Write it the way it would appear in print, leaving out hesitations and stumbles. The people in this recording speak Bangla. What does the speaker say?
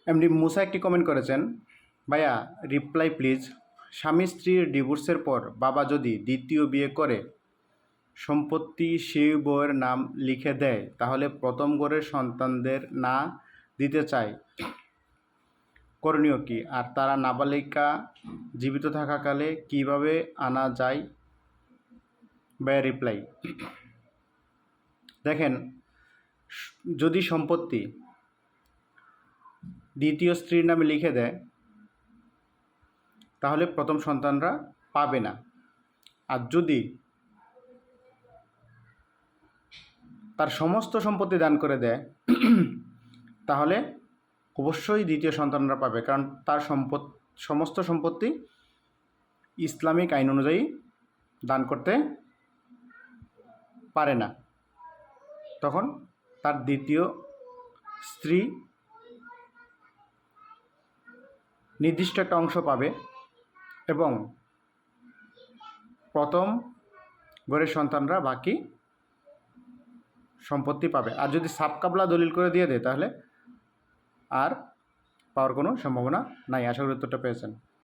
এমডি মুসা একটি কমেন্ট করেছেন, ভাইয়া রিপ্লাই প্লিজ। স্বামী স্ত্রীর ডিভোর্সের পর বাবা যদি দ্বিতীয় বিয়ে করে সম্পত্তি সেই বউয়ের নাম লিখে দেয়, তাহলে প্রথম ঘরের সন্তানদের না দিতে চায়, করণীয় কি? আর তারা নাবালিকা জীবিত থাকাকালে কিভাবে আনা যায়? ভাইয়া রিপ্লাই, দেখেন, যদি সম্পত্তি দ্বিতীয় স্ত্রীর নামে লিখে দেয় তাহলে প্রথম সন্তানরা পাবে না। আর যদি তার সমস্ত সম্পত্তি দান করে দেয় তাহলে অবশ্যই দ্বিতীয় সন্তানরা পাবে, কারণ তার সমস্ত সম্পত্তি ইসলামিক আইন অনুযায়ী দান করতে পারে না। তখন তার দ্বিতীয় স্ত্রী নির্দিষ্ট একটা অংশ পাবে এবং প্রথম ঘরের সন্তানরা বাকি সম্পত্তি পাবে। আর যদি সাবকাবলা দলিল করে দিয়ে দেয় তাহলে আর পাওয়ার কোনো সম্ভাবনা নাই। আশা করি উত্তরটা পেয়েছেন।